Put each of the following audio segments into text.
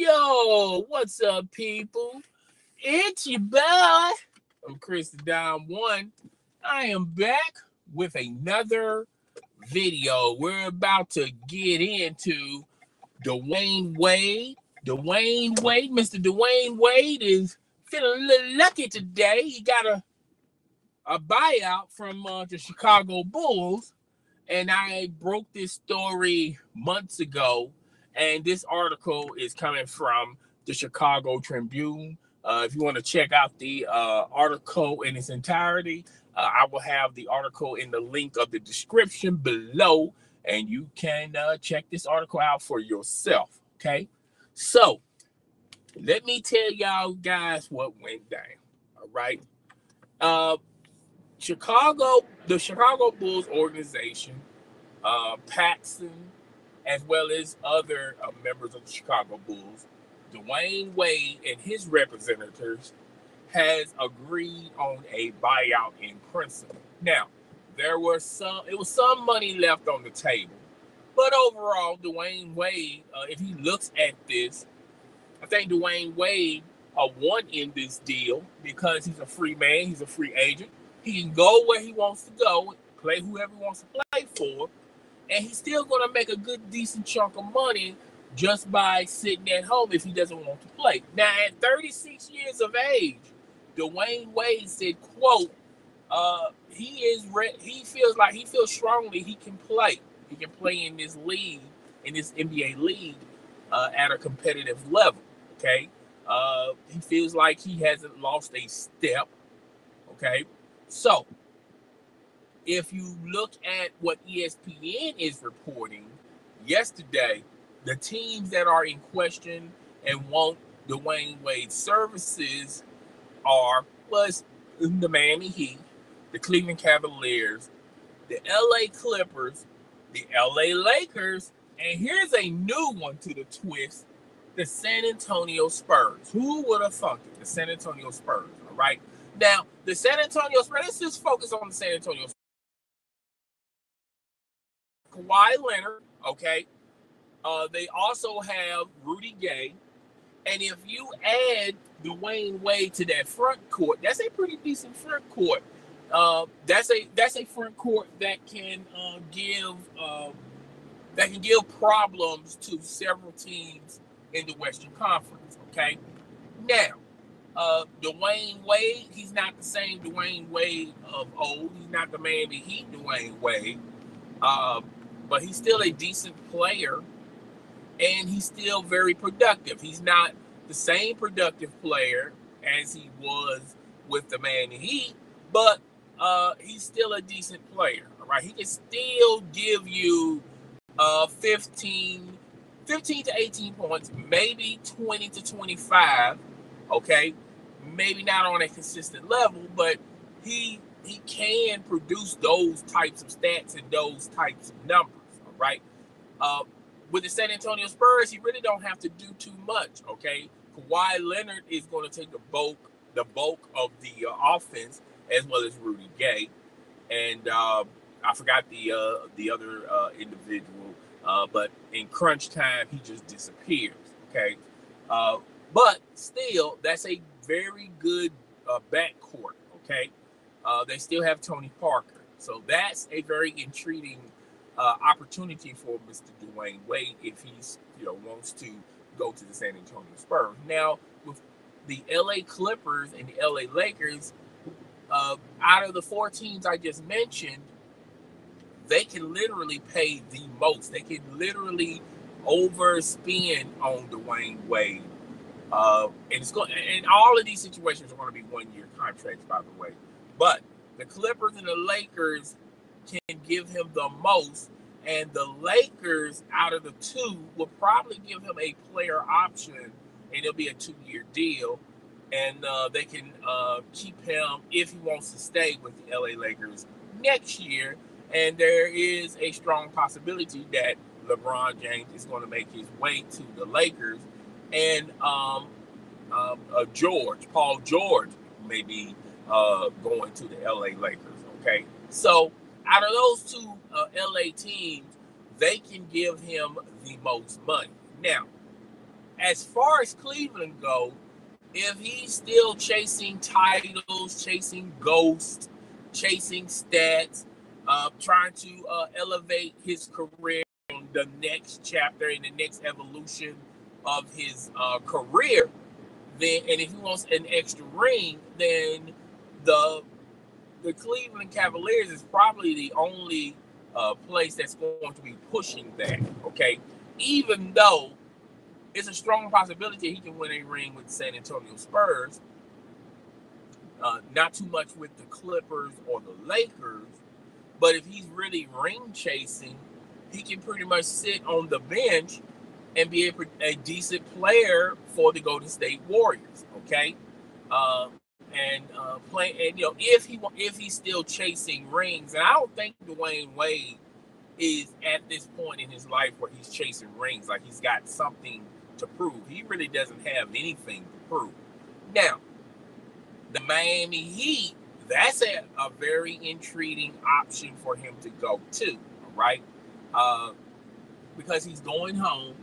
Yo, what's up, people? It's your boy. I'm Chris the Dime One. I am back with another video. We're about to get into Dwyane Wade. Mr. Dwyane Wade is feeling a little lucky today. He got a buyout from the Chicago Bulls. And I broke this story months ago, and this article is coming from the Chicago Tribune. If you want to check out the article in its entirety, I will have the article in the link of the description below, and you can check this article out for yourself. Okay, so let me tell y'all guys what went down. All right, uh, the Chicago Bulls organization, Paxson, as well as other members of the Chicago Bulls, Dwyane Wade and his representatives has agreed on a buyout in principle. Now, it was some money left on the table, but overall, Dwyane Wade, if he looks at this, I think Dwyane Wade won in this deal because he's a free man, he's a free agent. He can go where he wants to go, play whoever he wants to play for, and he's still going to make a good, decent chunk of money just by sitting at home if he doesn't want to play. Now, at 36 years of age, Dwyane Wade said, quote, he feels strongly he can play. He can play in this league, in this NBA league, at a competitive level, okay? He feels like he hasn't lost a step, okay? So, if you look at what ESPN is reporting yesterday, the teams that are in question and want Dwyane Wade's services was the Miami Heat, the Cleveland Cavaliers, the LA Clippers, the LA Lakers, and here's a new one to the twist, the San Antonio Spurs. Who would have thunk it? The San Antonio Spurs, all right? Now, the San Antonio Spurs, let's just focus on the San Antonio Spurs. Kawhi Leonard, okay? They also have Rudy Gay. And if you add Dwyane Wade to that front court, that's a pretty decent front court. That's a front court that can give problems to several teams in the Western Conference. Okay, now Dwyane Wade, he's not the same Dwyane Wade of old. He's not the Miami Heat Dwyane Wade, but he's still a decent player, and he's still very productive. He's not the same productive player as he was with the Miami Heat, but he's still a decent player. All right, he can still give you 15 to 18 points, maybe 20 to 25. Okay, maybe not on a consistent level, but he can produce those types of stats and those types of numbers. All right. With the San Antonio Spurs, he really don't have to do too much. Okay, Kawhi Leonard is going to take the bulk of the offense, as well as Rudy Gay, and I forgot the other individual, but in crunch time he just disappears. Okay, but still, that's a very good backcourt. Okay, they still have Tony Parker, so that's a very intriguing opportunity for Mr. Dwyane Wade if he's wants to go to the San Antonio Spurs. Now, with the LA Clippers and the LA Lakers, out of the four teams I just mentioned, they can literally pay the most. They can literally overspend on Dwyane Wade, and all of these situations are going to be 1-year contracts, by the way. But the Clippers and the Lakers can give him the most, and the Lakers, out of the two, will probably give him a player option, and it'll be a 2-year deal, and they can keep him if he wants to stay with the LA Lakers next year. And there is a strong possibility that LeBron James is going to make his way to the Lakers, and Paul George, may be going to the LA Lakers. Okay, so out of those two LA teams, they can give him the most money. Now, as far as Cleveland go, if he's still chasing titles, chasing ghosts, chasing stats, trying to elevate his career in the next chapter, in the next evolution of his career, then, and if he wants an extra ring, then the Cleveland Cavaliers is probably the only place that's going to be pushing that. Okay, even though it's a strong possibility he can win a ring with the San Antonio Spurs. Not too much with the Clippers or the Lakers, but if he's really ring chasing, he can pretty much sit on the bench and be a decent player for the Golden State Warriors. Okay, play, and if he's still chasing rings, and I don't think Dwyane Wade is at this point in his life where he's chasing rings, like he's got something to prove. He really doesn't have anything to prove. Now, the Miami Heat, that's a very intriguing option for him to go to, right? Because he's going home,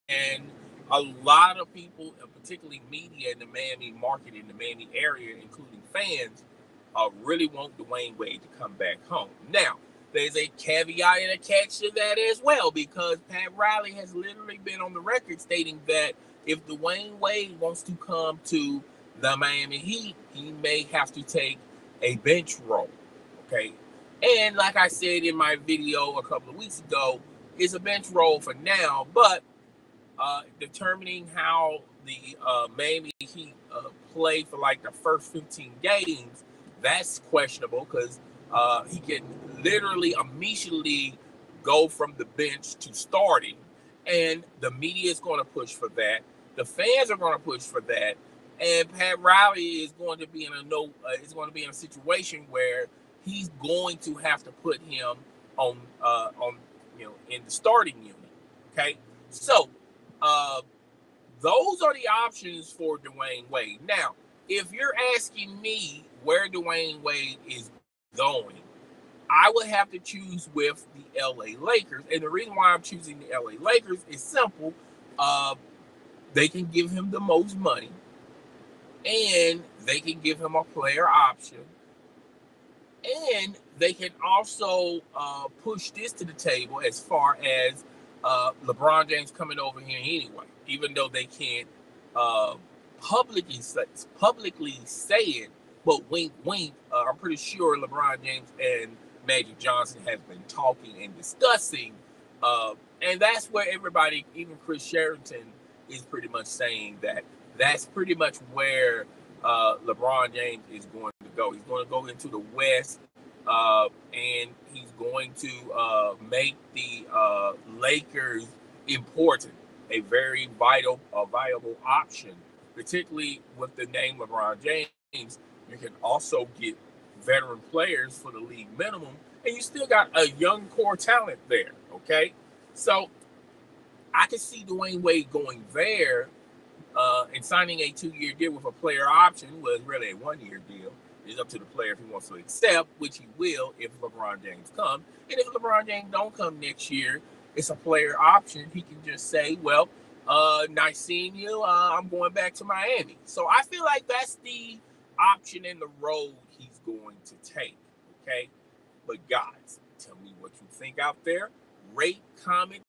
and a lot of people, particularly media in the Miami market, in the Miami area, including fans, really want Dwyane Wade to come back home. Now, there's a caveat and a catch to that as well, because Pat Riley has literally been on the record stating that if Dwyane Wade wants to come to the Miami Heat, he may have to take a bench role, okay? And like I said in my video a couple of weeks ago, it's a bench role for now, but determining how the Miami Heat play for like the first 15 games, that's questionable, because he can literally immediately go from the bench to starting, and the media is going to push for that. The fans are going to push for that, and Pat Riley is going to be in a situation where he's going to have to put him on in the starting unit. Okay, so those are the options for Dwyane Wade. Now, if you're asking me where Dwyane Wade is going, I would have to choose with the LA Lakers. And the reason why I'm choosing the LA Lakers is simple. They can give him the most money, and they can give him a player option, and they can also push this to the table as far as LeBron James coming over here anyway, even though they can't publicly say it, but wink, wink. I'm pretty sure LeBron James and Magic Johnson have been talking and discussing, and that's where everybody, even Chris Sherrington, is pretty much saying that that's pretty much where LeBron James is going to go. He's going to go into the West, and he's going to make the Lakers important, a very viable option, particularly with the name LeBron James. You can also get veteran players for the league minimum, and you still got a young core talent there, okay? So I can see Dwyane Wade going there and signing a 2-year deal with a player option. Was really a 1-year deal. It's up to the player if he wants to accept, which he will if LeBron James comes. And if LeBron James don't come next year, it's a player option. He can just say, well, nice seeing you. I'm going back to Miami. So I feel like that's the option and the road he's going to take, okay? But guys, tell me what you think out there. Rate, comment,